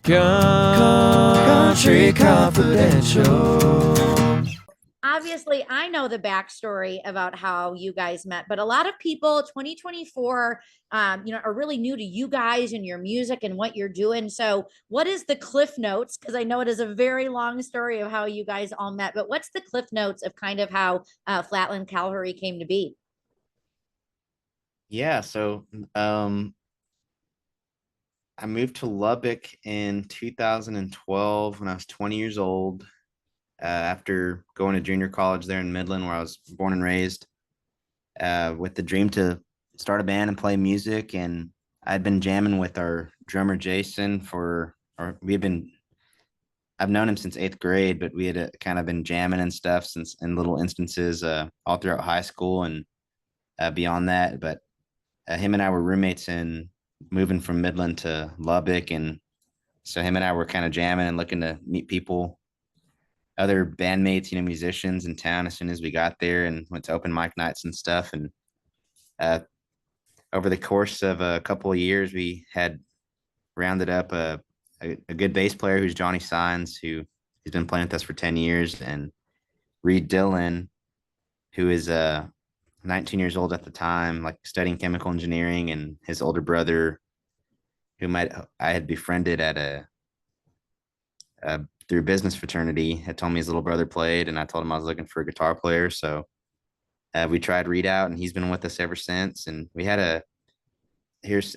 Country Confidential. Obviously, I know the backstory about how you guys met, but a lot of people, 2024, are really new to you guys and your music and what you're doing. So, what is the cliff notes? Because I know it is a very long story of how you guys all met, but what's the cliff notes of kind of how Flatland Cavalry came to be? Yeah, so um, I moved to Lubbock in 2012 when I was 20 years old, after going to junior college there in Midland, where I was born and raised, with the dream to start a band and play music. And I'd been jamming with our drummer Jason I've known him since eighth grade, but we had kind of been jamming and stuff since in little instances, all throughout high school and beyond that. But him and I were roommates in moving from Midland to Lubbock, and so him and I were kind of jamming and looking to meet people, other bandmates, musicians in town as soon as we got there, and went to open mic nights and stuff. And uh, over the course of a couple of years, we had rounded up a good bass player who's Johnny Signs, who he's been playing with us for 10 years, and Reed Dillon, who is 19 years old at the time, like studying chemical engineering, and his older brother, I had befriended at through business fraternity, had told me his little brother played, and I told him I was looking for a guitar player. So we tried Reed out, and he's been with us ever since. And we had here's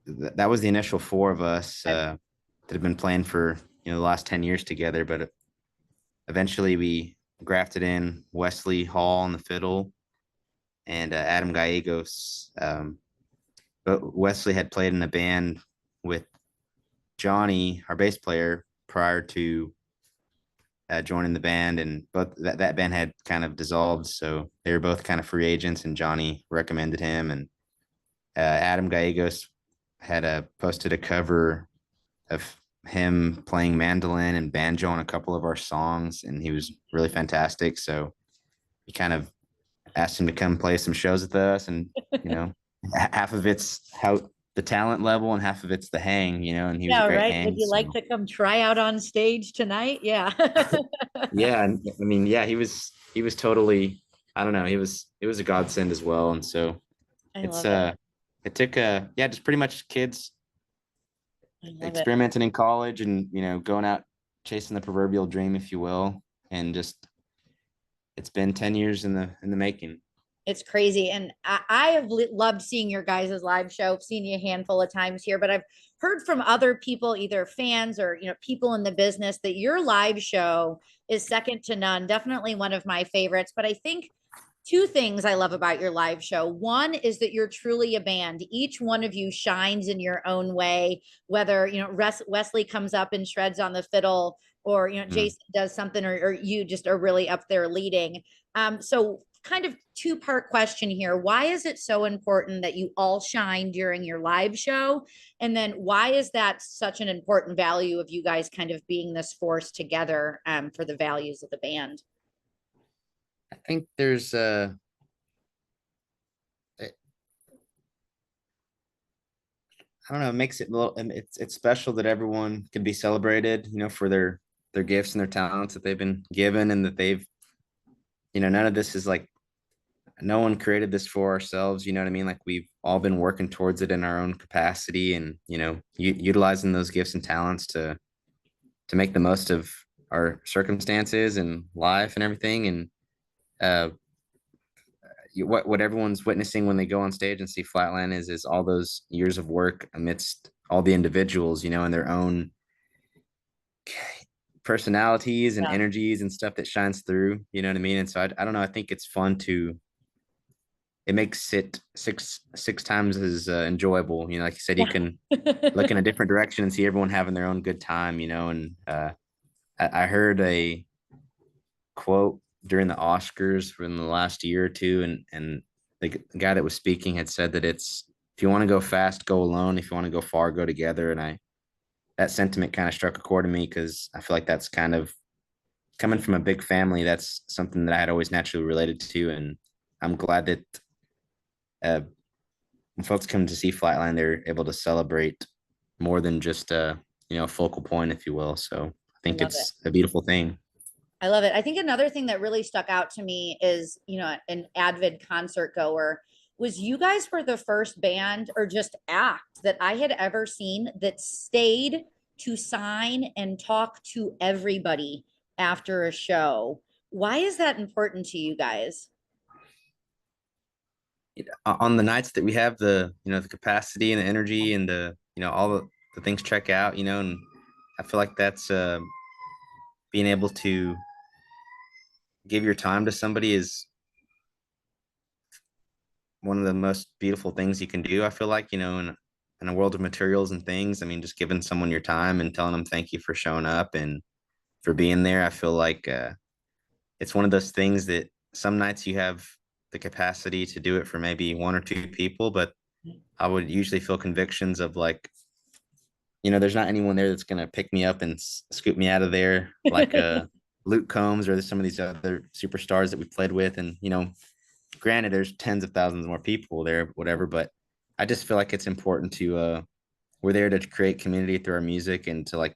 that was the initial four of us that have been playing for the last 10 years together. But eventually we grafted in Wesley Hall on the fiddle and Adam Gallegos. But Wesley had played in a band with Johnny, our bass player, prior to joining the band, and both that band had kind of dissolved, so they were both kind of free agents, and Johnny recommended him. And Adam Gallegos had posted a cover of him playing mandolin and banjo on a couple of our songs, and he was really fantastic. So he kind of asked him to come play some shows with us, and half of it's how the talent level and half of it's the hang, and he was a great Right. hang. Would you like to come try out on stage tonight? Yeah. Yeah, and I mean, yeah, he was totally, I don't know, it was a godsend as well. And so I it's love it. it took yeah, just pretty much kids I love it. experimenting in college, and going out chasing the proverbial dream, if you will. And just it's been 10 years in the making. It's crazy. And I have loved seeing your guys' live show. I've seen you a handful of times here, but I've heard from other people, either fans or, people in the business, that your live show is second to none. Definitely one of my favorites. But I think two things I love about your live show. One is that you're truly a band. Each one of you shines in your own way, whether, Wesley comes up and shreds on the fiddle, or, Mm. Jason does something, or you just are really up there leading. So kind of two-part question here. Why is it so important that you all shine during your live show? And then why is that such an important value of you guys kind of being this force together for the values of the band? I think there's I don't know, it makes it a little, and it's special that everyone can be celebrated, for their gifts and their talents that they've been given, and that they've, none of this is like, no one created this for ourselves. You know what I mean? Like, we've all been working towards it in our own capacity, and utilizing those gifts and talents to make the most of our circumstances and life and everything. And uh, what everyone's witnessing when they go on stage and see Flatland is all those years of work amidst all the individuals, and their own personalities and Yeah. energies and stuff that shines through. You know what I mean? And so I don't know. I think it's fun to it makes it six times as enjoyable. Like you said, you can look in a different direction and see everyone having their own good time. And I heard a quote during the Oscars from the last year or two, and the guy that was speaking had said that it's, if you want to go fast, go alone. If you want to go far, go together. And that sentiment kind of struck a chord to me, because I feel like that's kind of coming from a big family. That's something that I had always naturally related to, and I'm glad that uh, when folks come to see Flatline, they're able to celebrate more than just focal point, if you will. So I I think love it. it's a beautiful thing. I love it. I think another thing that really stuck out to me is, an avid concert goer was you guys were the first band or just act that I had ever seen that stayed to sign and talk to everybody after a show. Why is that important to you guys? On the nights that we have the capacity and the energy and all the things check out, and I feel like that's being able to give your time to somebody is one of the most beautiful things you can do. I feel like, in a world of materials and things, I mean, just giving someone your time and telling them thank you for showing up and for being there. I feel like it's one of those things that some nights you have the capacity to do it for maybe one or two people, but I would usually feel convictions of like, there's not anyone there that's going to pick me up and scoop me out of there like Luke Combs or some of these other superstars that we played with. And, granted, there's tens of thousands more people there, whatever, but I just feel like it's important to, we're there to create community through our music and to like,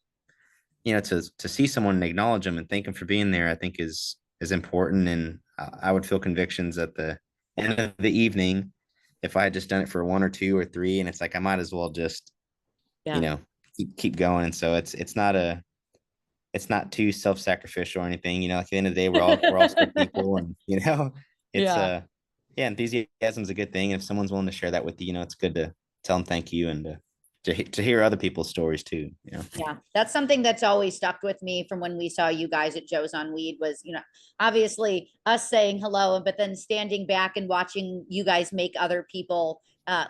to see someone and acknowledge them and thank them for being there, I think is important. And I would feel convictions at the end of the evening if I had just done it for one or two or three. And it's like, I might as well just, you Yeah. know, keep going. And so it's not too self-sacrificial or anything, like at the end of the day, we're all still people and, it's, Yeah. yeah, enthusiasm is a good thing. If someone's willing to share that with you, it's good to tell them thank you and to hear other people's stories too. Yeah, that's something that's always stuck with me from when we saw you guys at Joe's on Weed was, obviously us saying hello, but then standing back and watching you guys make other people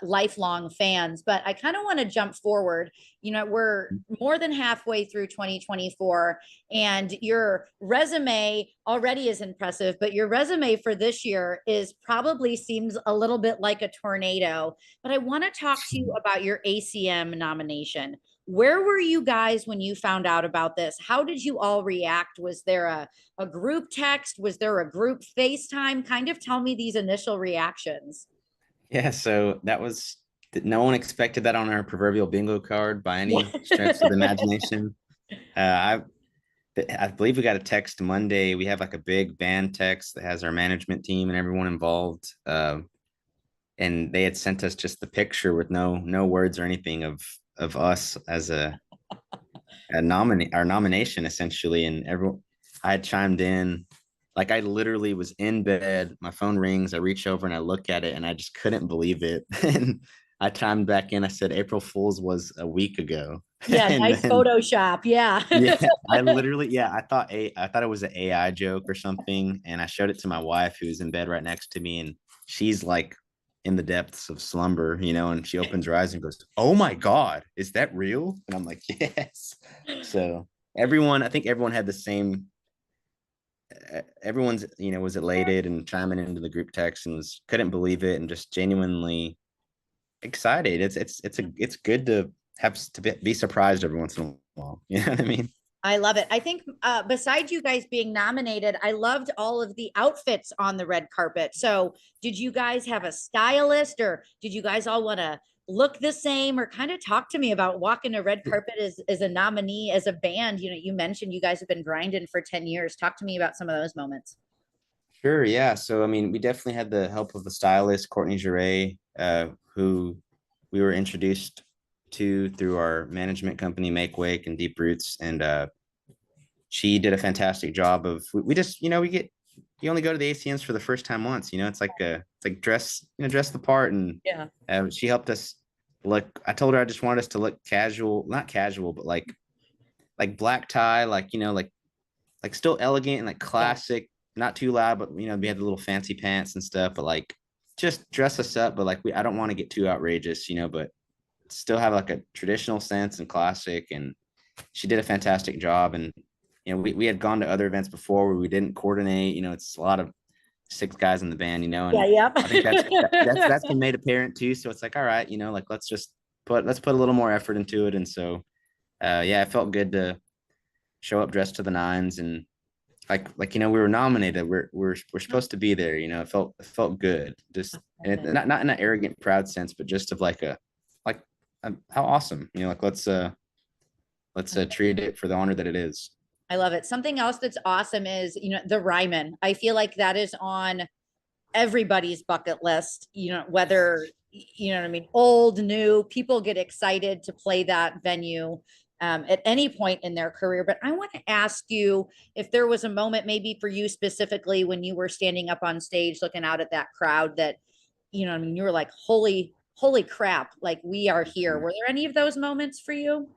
lifelong fans. But I kind of want to jump forward. We're more than halfway through 2024, and your resume already is impressive, but your resume for this year is probably seems a little bit like a tornado. But I want to talk to you about your ACM nomination. Where were you guys when you found out about this? How did you all react? Was there a group text? Was there a group FaceTime? Kind of tell me these initial reactions. Yeah, so no one expected that on our proverbial bingo card by Yeah. any stretch of the imagination. I believe we got a text Monday. We have like a big band text that has our management team and everyone involved. And they had sent us just the picture with no words or anything of us as our nomination essentially. And everyone, I had chimed in, like I literally was in bed, my phone rings, I reach over and I look at it and I just couldn't believe it. And I chimed back in, I said April Fool's was a week ago. Yeah, And nice then Photoshop. Yeah. yeah, I thought it was an AI joke or something. And I showed it to my wife who's in bed right next to me, and she's like in the depths of slumber, and she opens her eyes and goes, "Oh my God, is that real?" And I'm like, yes. So I think everyone had the same everyone's, was elated and chiming into the group text and couldn't believe it and just genuinely excited. It's good to have to be surprised every once in a while. You know what I mean? I love it. I think besides you guys being nominated, I loved all of the outfits on the red carpet. So, did you guys have a stylist, or did you guys all want to look the same, or kind of talk to me about walking a red carpet as a nominee, as a band? You mentioned you guys have been grinding for 10 years. Talk to me about some of those moments. Sure. Yeah. So, I mean, we definitely had the help of the stylist, Courtney Giray, who we were introduced to through our management company, Make Wake and Deep Roots. And she did a fantastic job of, we just, you only go to the ACMs for the first time once, it's like dress the part. And Yeah. she helped us look, I told her I just wanted us to look casual, not casual, but like black tie, like still elegant and like classic, not too loud, but we had the little fancy pants and stuff, but like just dress us up. But like I don't want to get too outrageous, but still have like a traditional sense and classic. And she did a fantastic job. And we had gone to other events before where we didn't coordinate. It's a lot of six guys in the band, and Yeah. Yep. I think that's been made apparent too. So it's like, all right, like let's put a little more effort into it. And so yeah, it felt good to show up dressed to the nines. And we were nominated, we're supposed to be there. It felt good, just, and not in an arrogant proud sense, but just of like how awesome, let's let's treat it for the honor that it is. I love it. Something else that's awesome is, the Ryman. I feel like that is on everybody's bucket list, whether, you know what I mean, old, new, people get excited to play that venue at any point in their career. But I want to ask you if there was a moment, maybe for you specifically, when you were standing up on stage looking out at that crowd that, I mean, you were like, holy crap, like we are here. Were there any of those moments for you?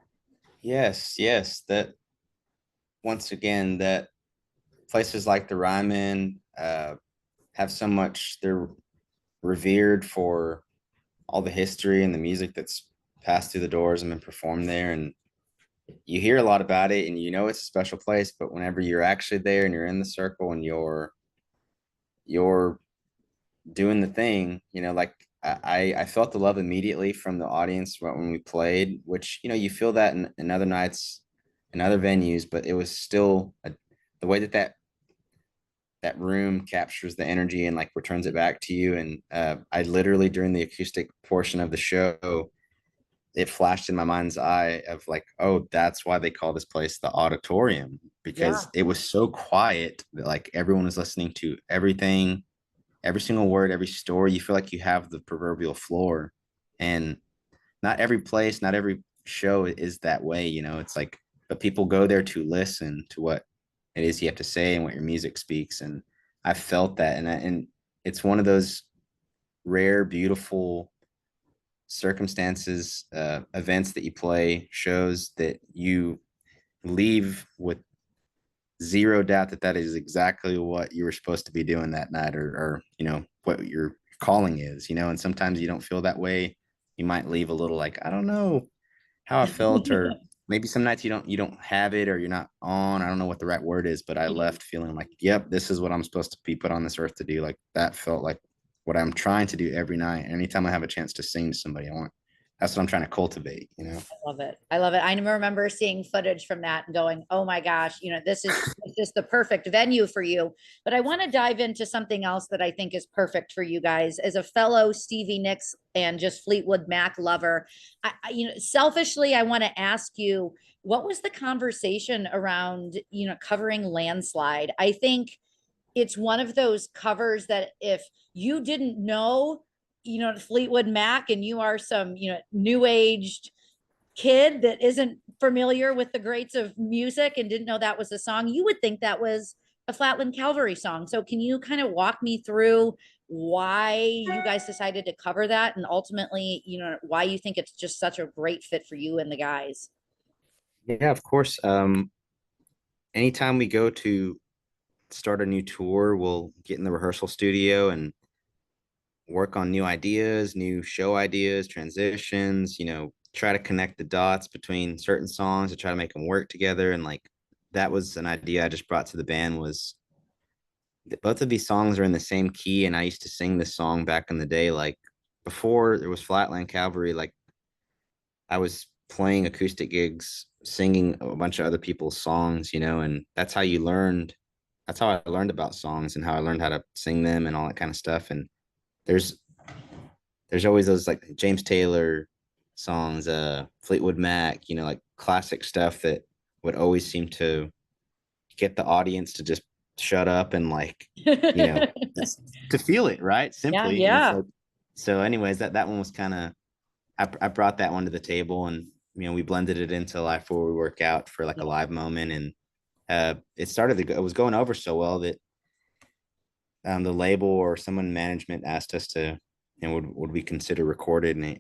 Yes, that once again, that places like the Ryman have so much, they're revered for all the history and the music that's passed through the doors and been performed there. And you hear a lot about it and it's a special place, but whenever you're actually there and you're in the circle and you're doing the thing, like I felt the love immediately from the audience when we played, which, you feel that in other nights in other venues, but it was still the way that room captures the energy and like returns it back to you. And I literally, during the acoustic portion of the show, it flashed in my mind's eye of like, oh, that's why they call this place the auditorium, because Yeah. it was so quiet that like everyone was listening to everything, every single word, every story. You feel like you have the proverbial floor. And not every place, not every show is that way, it's like, but people go there to listen to what it is you have to say and what your music speaks. And I felt that. And it's one of those rare, beautiful circumstances, events that you play, shows that you leave with zero doubt that that is exactly what you were supposed to be doing that night, or what your calling is, and sometimes you don't feel that way. You might leave a little like, I don't know how I felt, or maybe some nights you don't have it, or you're not on. I don't know what the right word is, but I left feeling like, yep, this is what I'm supposed to be put on this earth to do. Like that felt like what I'm trying to do every night. Anytime I have a chance to sing to somebody, that's what I'm trying to cultivate. I love it. I love it. I remember seeing footage from that and going, oh my gosh, this is just the perfect venue for you. But I want to dive into something else that I think is perfect for you guys. As a fellow Stevie Nicks and just Fleetwood Mac lover, selfishly, I want to ask you, what was the conversation around, covering Landslide? I think it's one of those covers that if you didn't know, Fleetwood Mac, and you are some, new aged kid that isn't familiar with the greats of music and didn't know that was a song, you would think that was a Flatland Cavalry song. So can you kind of walk me through why you guys decided to cover that, and ultimately, why you think it's just such a great fit for you and the guys? Yeah, of course. Anytime we go to start a new tour, we'll get in the rehearsal studio and work on new ideas, new show ideas, transitions, try to connect the dots between certain songs to try to make them work together. And like that was an idea I just brought to the band, was that both of these songs are in the same key. And I used to sing this song back in the day, like before there was Flatland Cavalry, like I was playing acoustic gigs, singing a bunch of other people's songs, and that's how you learned. That's how I learned about songs and how I learned how to sing them and all that kind of stuff. And there's there's always those like James Taylor songs, Fleetwood Mac, like classic stuff that would always seem to get the audience to just shut up and like, to feel it, right? Yeah, Simply. And it's yeah. like, so anyways, that one was kind of, I brought that one to the table, and, we blended it into Life Before We Work Out for like a live moment. And it started to go, it was going over so well that the label or someone in management asked us to, and would we consider recording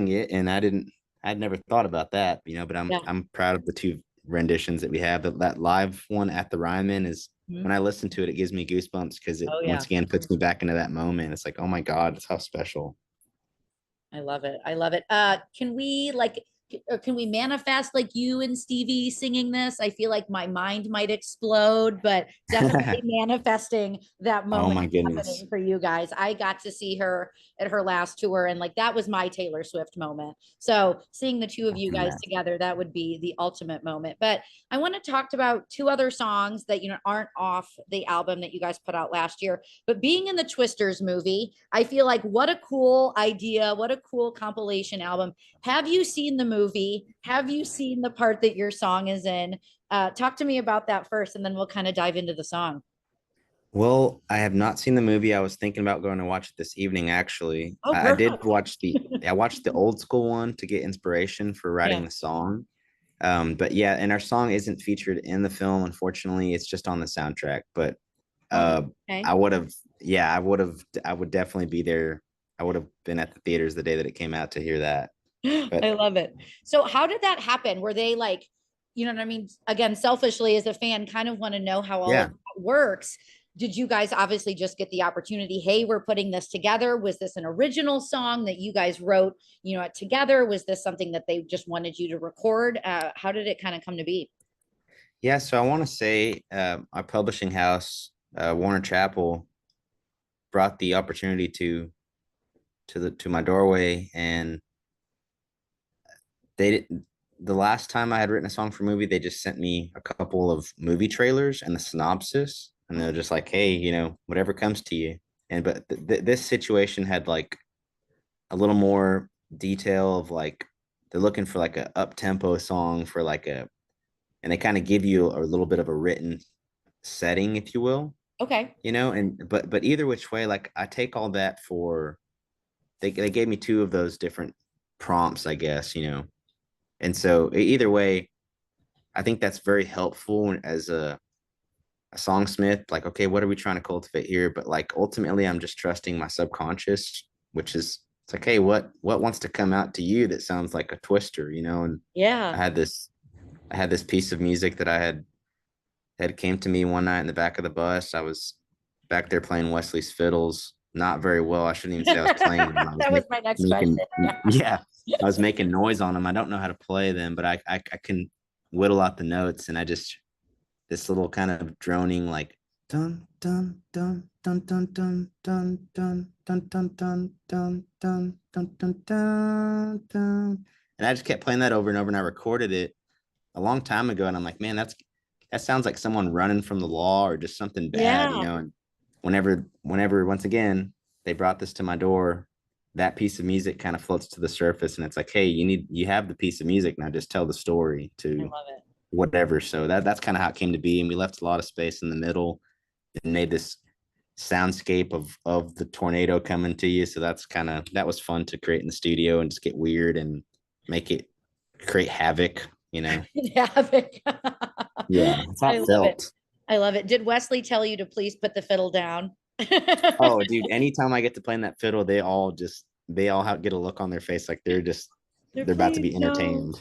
it? And I'd never thought about that, but Yeah. I'm proud of the two renditions that we have. That live one at the Ryman is, Mhm. when I listen to it, it gives me goosebumps because it Oh yeah. once again puts me back into that moment. It's like, oh my God, it's how special. I love it. I love it. Can we or can we manifest like you and Stevie singing this? I feel like my mind might explode, but definitely manifesting that Oh moment my goodness. happening for you guys. I got to see her at her last tour, and like that was my Taylor Swift moment. So seeing the two of I you can guys imagine. together, that would be the ultimate moment. But I want to talk about two other songs that aren't off the album that you guys put out last year. But being in the Twisters movie, I feel like what a cool idea, what a cool compilation album. Have you seen the movie movie. Have you seen the part that your song is in? Talk to me about that first, and then we'll kind of dive into the song. Well, I have not seen the movie. I was thinking about going to watch it this evening, actually. Oh, I did perfect. watch I watched the old school one to get inspiration for writing Yeah. the song. But yeah, and our song isn't featured in the film, unfortunately. It's just on the soundtrack. But Oh, uh okay. I would have, yeah, I would definitely be there. I would have been at the theaters the day that it came out to hear that. But I love it. So how did that happen? Were they like, you know what I mean? Again, selfishly as a fan, kind of want to know how all of yeah, that works. Did you guys obviously just get the opportunity? Hey, we're putting this together. Was this an original song that you guys wrote, together? Was this something that they just wanted you to record? How did it kind of come to be? yeah. So I want to say our publishing house, Warner Chappell, brought the opportunity to my doorway, and they didn't. The last time I had written a song for a movie, they just sent me a couple of movie trailers and the synopsis, and they're just like, "Hey, whatever comes to you." And but this situation had like a little more detail of like they're looking for like a up tempo song for like and they kind of give you a little bit of a written setting, if you will, Okay. and but either which way, like I take all that for they gave me two of those different prompts, I guess, and so either way, I think that's very helpful as a songsmith. Like, okay, what are we trying to cultivate here? But like ultimately, I'm just trusting my subconscious, which is it's like, hey, what wants to come out to you that sounds like a twister, And I Yeah. had this I had this piece of music that I had came to me one night in the back of the bus. I was back there playing Wesley's fiddles, not very well. I shouldn't even say I was playing them. I was That was my next question. making, yeah, I was making noise on them. I don't know how to play them, but I can whittle out the notes, and I just this little kind of droning like dun dun dun dun dun dun dun dun dun dun dun dun dun dun dun dun dun, and I just kept playing that over and over, and I recorded it a long time ago, and I'm like, man, that sounds like someone running from the law or just something bad, Yeah. And whenever once again they brought this to my door, that piece of music kind of floats to the surface, and it's like, hey, you have the piece of music now, just tell the story I to love it. whatever. So that's kind of how it came to be, and we left a lot of space in the middle and made this soundscape of the tornado coming to you. So that was fun to create in the studio and just get weird and make it create havoc, Havoc. Yeah, that's how I it love it. felt. I love it. Did Wesley tell you to please put the fiddle down? Oh, dude, anytime I get to playing that fiddle, get a look on their face like they're about to Please be no. entertained.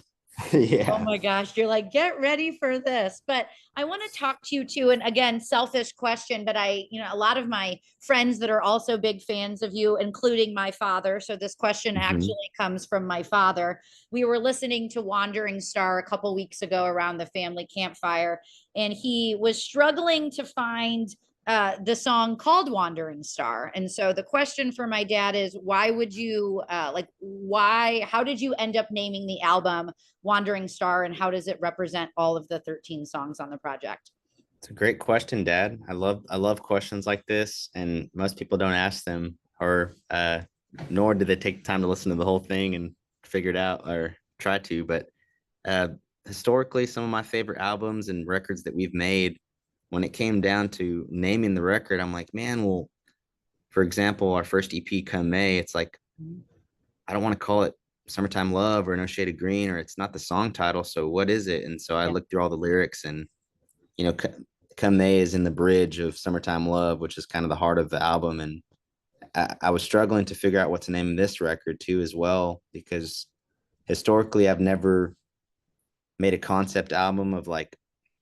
Oh Yeah. my gosh, you're like, get ready for this. But I want to talk to you too. And again, selfish question, but a lot of my friends that are also big fans of you, including my father. So this question Mhm. actually comes from my father. We were listening to Wandering Star a couple weeks ago around the family campfire, and he was struggling to find the song called Wandering Star. And so the question for my dad is, why would you how did you end up naming the album Wandering Star, and how does it represent all of the 13 songs on the project? It's a great question, Dad. I love questions like this, and most people don't ask them, or nor do they take time to listen to the whole thing and figure it out or try to. But uh, historically, some of my favorite albums and records that we've made, when it came down to naming the record, I'm like, man, well, for example, our first EP, Come May, it's like I don't want to call it Summertime Love or No Shade of Green, or it's not the song title. So what is it? And so I Yeah. looked through all the lyrics, and you know, Come May is in the bridge of Summertime Love, which is kind of the heart of the album. And I was struggling to figure out what to name this record too, as well, because historically I've never made a concept album of like,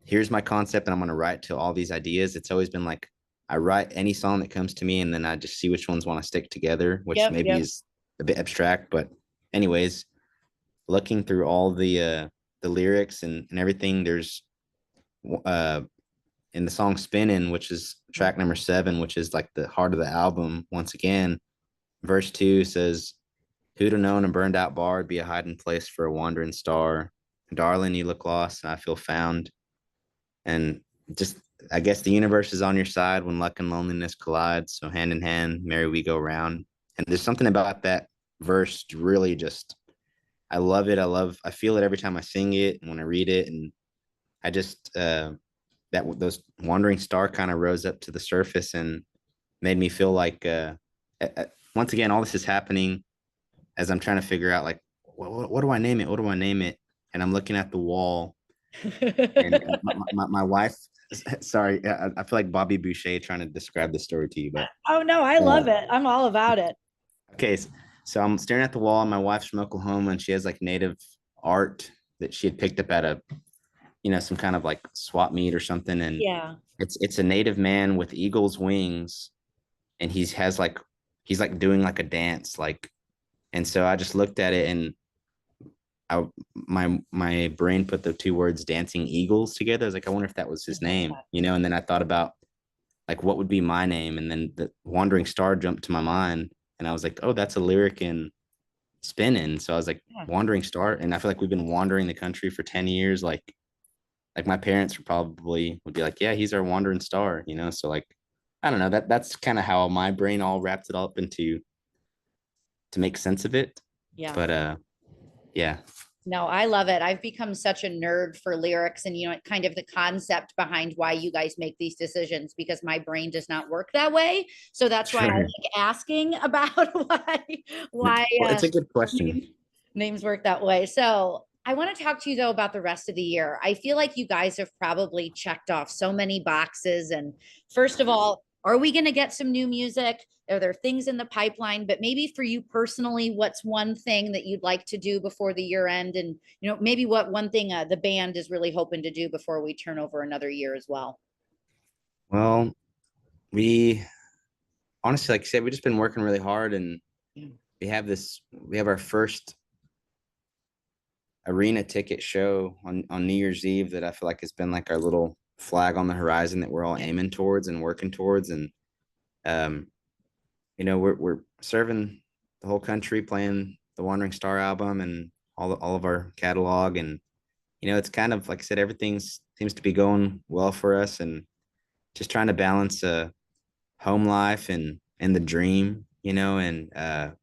here's my concept and I'm going to write to all these ideas. It's always been like, I write any song that comes to me and then I just see which ones want to stick together, which Yep. maybe Yep. is a bit abstract. But anyways, looking through all the lyrics and everything, there's uh in the song Spinning, which is track number 7, which is like the heart of the album. Once again, verse 2 says, who'd have known a burned out bar would be a hiding place for a wandering star? Darling, you look lost and I feel found. And just, I guess the universe is on your side when luck and loneliness collide. So hand in hand, merry we go round. And there's something about that verse really just I love it. I feel it every time I sing it and when I read it. And I just, those Wandering Star kind of rose up to the surface and made me feel like, once again, all this is happening as I'm trying to figure out like, what do I name it? What do I name it? And I'm looking at the wall and my wife, sorry, I feel like Bobby Boucher trying to describe the story to you, but Oh no, I love it. I'm all about it. okay. So I'm staring at the wall and my wife's from Oklahoma and she has like native art that she had picked up at a, some kind of like swap meet or something. And Yeah. it's a native man with eagle's wings and he's like doing like a dance, like, and so I just looked at it and my brain put the two words dancing eagles together. I was like, I wonder if that was his name, and then I thought about like what would be my name, and then the Wandering Star jumped to my mind, and I was like, oh, that's a lyric in spinning. So I was like, Wandering Star, and I feel like we've been wandering the country for 10 years. Like my parents would be like, yeah, he's our Wandering Star, So like, I don't know, that's kind of how my brain all wrapped it up into to make sense of it. Yeah. But yeah. No, I love it. I've become such a nerd for lyrics and, kind of the concept behind why you guys make these decisions, because my brain does not work that way. So that's why I like asking about why Well, it's a good question. Names work that way. So I want to talk to you though about the rest of the year. I feel like you guys have probably checked off so many boxes. And first of all, are we going to get some new music? Are there things in the pipeline? But maybe for you personally, what's one thing that you'd like to do before the year end? And, maybe what one thing the band is really hoping to do before we turn over another year as well? Well, we honestly, like I said, we've just been working really hard and we have our first arena ticket show on New Year's Eve that I feel like has been like our little flag on the horizon that we're all aiming towards and working towards. And, we're serving the whole country, playing the Wandering Star album and all of our catalog. And, it's kind of, like I said, everything seems to be going well for us and just trying to balance home life and the dream, and,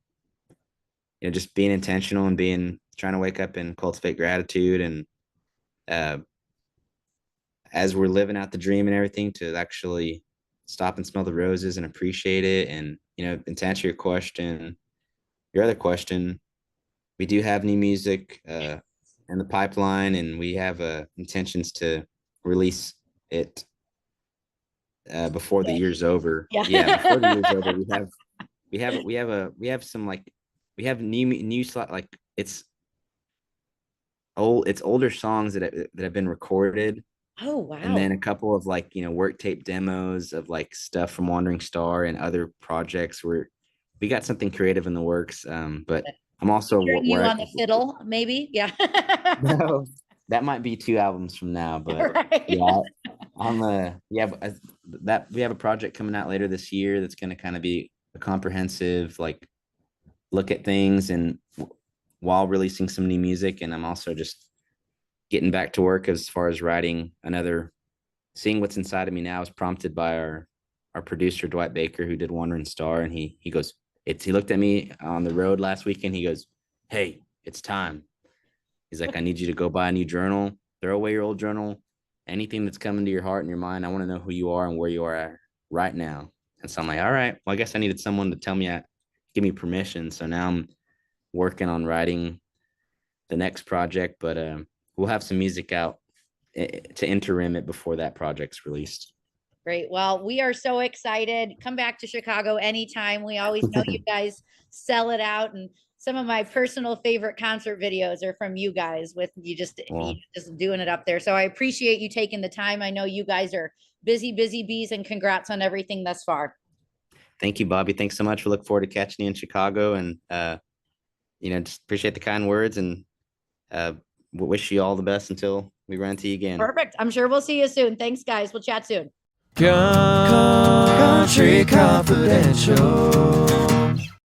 just being intentional and trying to wake up and cultivate gratitude. And, as we're living out the dream and everything, to actually stop and smell the roses and appreciate it. And, and to answer your other question, we do have new music in the pipeline, and we have intentions to release it before the year's over. Yeah. Before the year's over, we have new like it's older songs that have been recorded. Oh, wow. And then a couple of like, work tape demos of like stuff from Wandering Star and other projects where we got something creative in the works. But I'm also you on the fiddle, maybe. Yeah. No, that might be 2 albums from now, but right. yeah, that we have a project coming out later this year that's going to kind of be a comprehensive like look at things and while releasing some new music. And I'm also just getting back to work as far as writing Seeing What's Inside of Me Now is prompted by our producer, Dwight Baker, who did Wandering Star. And he goes, he looked at me on the road last weekend. He goes, hey, it's time. He's like, I need you to go buy a new journal, throw away your old journal, anything that's coming to your heart and your mind. I want to know who you are and where you are at right now. And so I'm like, all right, well, I guess I needed someone to tell me, give me permission. So now I'm working on writing the next project, but we'll have some music out to interim it before that project's released. Great. Well, we are so excited. Come back to Chicago anytime. We always know you guys sell it out. And some of my personal favorite concert videos are from you guys with you just doing it up there. So I appreciate you taking the time. I know you guys are busy bees, and congrats on everything thus far. Thank you, Bobby. Thanks so much. We look forward to catching you in Chicago, and just appreciate the kind words, and wish you all the best until we run into you again. Perfect. I'm sure we'll see you soon. Thanks, guys. We'll chat soon. Country Confidential.